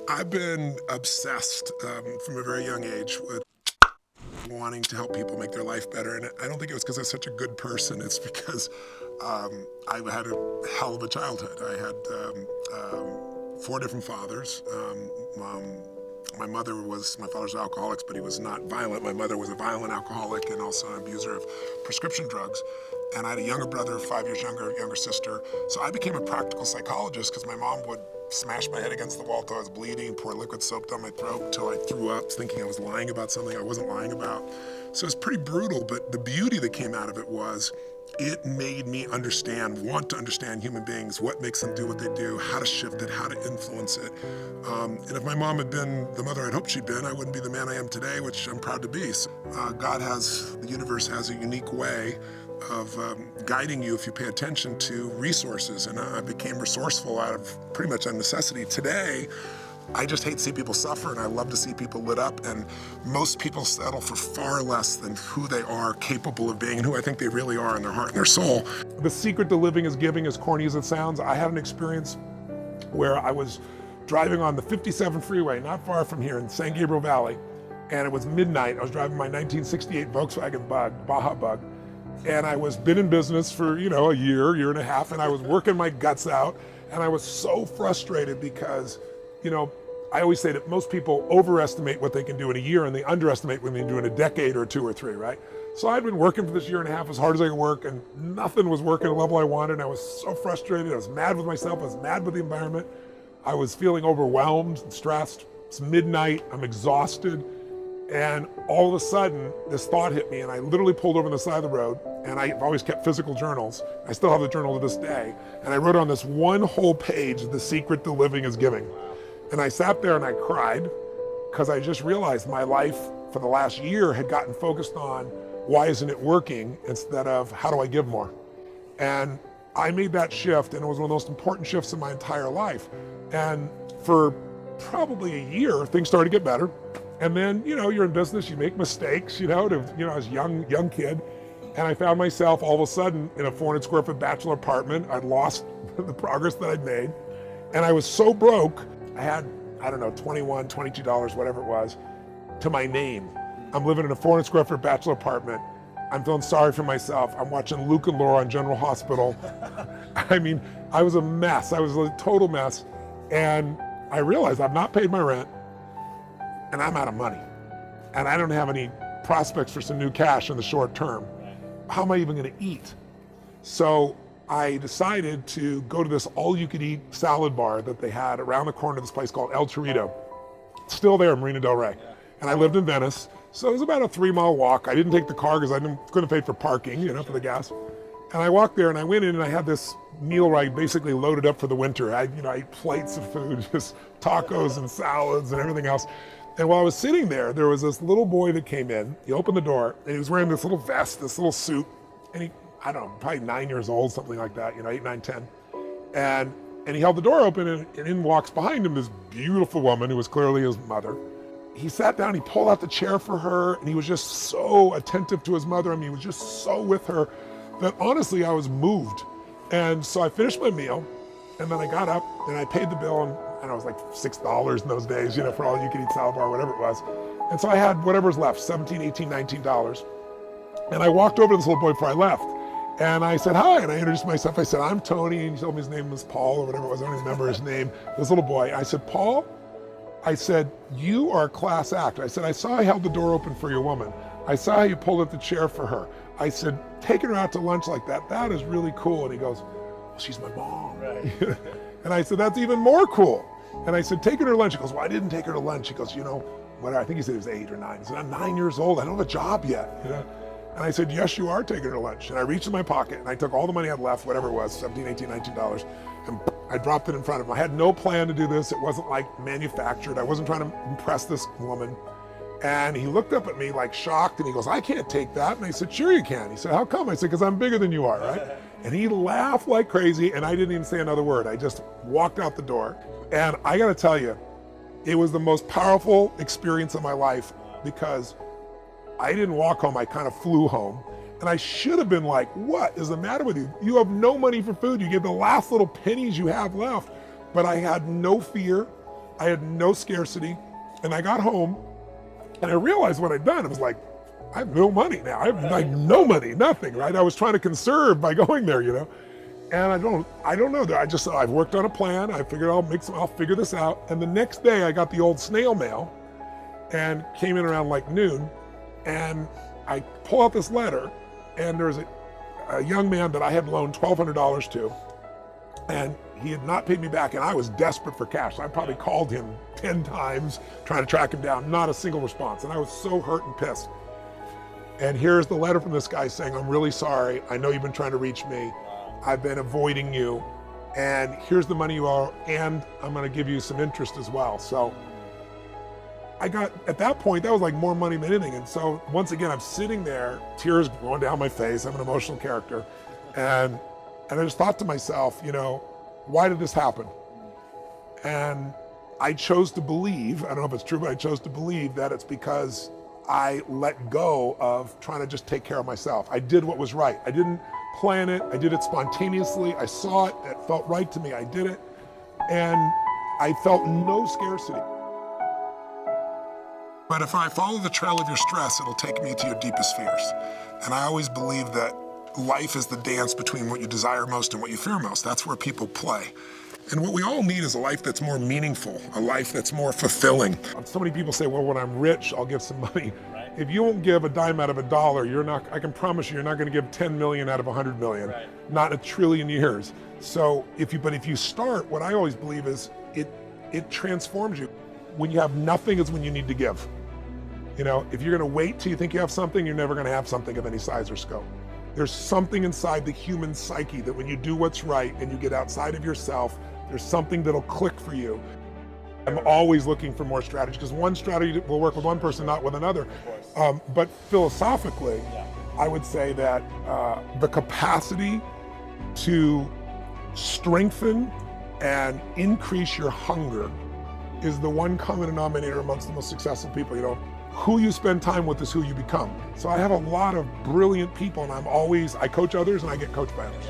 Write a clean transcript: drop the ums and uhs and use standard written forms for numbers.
I've been obsessed from a very young age with wanting to help people make their life better. And I don't think it was because I was such a good person. It's because I had a hell of a childhood. I had 4 different fathers. My father's an alcoholic, but he was not violent. My mother was a violent alcoholic and also an abuser of prescription drugs. And I had a younger brother, 5 years younger sister. So I became a practical psychologist because my mom would smash my head against the wall till I was bleeding, pour liquid soap down my throat till I threw up, thinking I was lying about something I wasn't lying about. So it's pretty brutal, but the beauty that came out of it was it made me want to understand human beings, what makes them do what they do, how to shift it, how to influence it. And if my mom had been the mother I'd hoped she'd been, I wouldn't be the man I am today, which I'm proud to be. So, the universe has a unique way of guiding you if you pay attention to resources. And I became resourceful out of pretty much a necessity. Today, I just hate to see people suffer, and I love to see people lit up, and most people settle for far less than who they are capable of being and who I think they really are in their heart and their soul. The secret to living is giving, as corny as it sounds. I had an experience where I was driving on the 57 freeway, not far from here in San Gabriel Valley, and it was midnight. I was driving my 1968 Volkswagen Bug, Baja Bug, and I was been in business for, a year and a half, and I was working my guts out, and I was so frustrated because, I always say that most people overestimate what they can do in a year and they underestimate what they can do in a decade or 2 or 3, right? So I'd been working for this year and a half as hard as I could work, and nothing was working at the level I wanted, and I was so frustrated. I was mad with myself, I was mad with the environment. I was feeling overwhelmed and stressed. It's midnight, I'm exhausted. And all of a sudden, this thought hit me, and I literally pulled over on the side of the road, and I've always kept physical journals. I still have the journal to this day. And I wrote on this one whole page, "The secret to living is giving." And I sat there and I cried because I just realized my life for the last year had gotten focused on why isn't it working instead of how do I give more? And I made that shift, and it was one of the most important shifts in my entire life. And for probably a year, things started to get better. And then, you're in business, you make mistakes, I was a young kid. And I found myself all of a sudden in a 400 square foot bachelor apartment. I'd lost the progress that I'd made. And I was so broke, I had, $21, $22, whatever it was, to my name. I'm living in a 400 square foot bachelor apartment. I'm feeling sorry for myself. I'm watching Luke and Laura on General Hospital. I was a mess. I was a total mess. And I realized I've not paid my rent, and I'm out of money. And I don't have any prospects for some new cash in the short term. How am I even gonna eat? So I decided to go to this all-you-could-eat salad bar that they had around the corner of this place called El Torito. It's still there in Marina Del Rey. And I lived in Venice, so it was about a 3-mile walk. I didn't take the car because I couldn't pay for parking, for the gas. And I walked there and I went in and I had this meal where I basically loaded up for the winter. I ate plates of food, just tacos and salads and everything else. And while I was sitting there, there was this little boy that came in. He opened the door and he was wearing this little vest, this little suit. And he, probably 9 years old, something like that, 8, 9, 10. And he held the door open, and in walks behind him this beautiful woman who was clearly his mother. He sat down, he pulled out the chair for her, and he was just so attentive to his mother. He was just so with her that honestly, I was moved. And so I finished my meal, and then I got up and I paid the bill, and it was like $6 in those days, for all you could eat salad bar, whatever it was. And so I had whatever's left, $17, $18, $19. And I walked over to this little boy before I left. And I said, hi, and I introduced myself. I said, I'm Tony, and he told me his name was Paul or whatever it was. I don't even remember his name. This little boy. I said, Paul, I said, you are a class act. I said, I saw you held the door open for your woman. I saw how you pulled out the chair for her. I said, taking her out to lunch like that, that is really cool. And he goes, well, she's my mom. Right. And I said, that's even more cool. And I said, taking her to lunch. He goes, well, I didn't take her to lunch. He goes, I think he said he was 8 or 9. He said, I'm 9 years old. I don't have a job yet. And I said, yes, you are taking her to lunch. And I reached in my pocket and I took all the money I had left, whatever it was, $17, $18, $19, and I dropped it in front of him. I had no plan to do this. It wasn't like manufactured. I wasn't trying to impress this woman. And he looked up at me like shocked and he goes, I can't take that. And I said, sure you can. He said, how come? I said, because I'm bigger than you are, right? And he laughed like crazy and I didn't even say another word. I just walked out the door. And I gotta tell you, it was the most powerful experience of my life because I didn't walk home, I kind of flew home. And I should have been like, what is the matter with you? You have no money for food. You get the last little pennies you have left. But I had no fear. I had no scarcity. And I got home and I realized what I'd done. I was like, I have no money now. I have like no money, nothing, right? I was trying to conserve by going there, you know? And I don't know. I've worked on a plan. I figured I'll figure this out. And the next day I got the old snail mail and came in around like noon, and I pull out this letter, and there's a young man that I had loaned $1,200 to, and he had not paid me back, and I was desperate for cash. So I probably called him 10 times trying to track him down, not a single response. And I was so hurt and pissed. And here's the letter from this guy saying, I'm really sorry. I know you've been trying to reach me. I've been avoiding you. And here's the money you owe, and I'm gonna give you some interest as well. So I got, at that point, that was like more money than anything. And so once again, I'm sitting there, tears going down my face. I'm an emotional character. And I just thought to myself, you know, why did this happen? And I chose to believe, I don't know if it's true, but I chose to believe that it's because I let go of trying to just take care of myself. I did what was right. I didn't plan it. I did it spontaneously. I saw it. It felt right to me. I did it. And I felt no scarcity. But if I follow the trail of your stress, it'll take me to your deepest fears. And I always believe that life is the dance between what you desire most and what you fear most. That's where people play. And what we all need is a life that's more meaningful, a life that's more fulfilling. So many people say, well, when I'm rich, I'll give some money. Right. If you won't give a dime out of a dollar, I can promise you're not going to give 10 million out of 100 million, right. Not a trillion years. So if you start, what I always believe is it transforms you. When you have nothing is when you need to give. You know, if you're going to wait till you think you have something, you're never going to have something of any size or scope. There's something inside the human psyche that when you do what's right and you get outside of yourself, there's something that'll click for you. I'm always looking for more strategy, because one strategy will work with one person, not with another. But philosophically, I would say that the capacity to strengthen and increase your hunger is the one common denominator amongst the most successful people. You know, who you spend time with is who you become. So I have a lot of brilliant people, and I coach others and I get coached by others.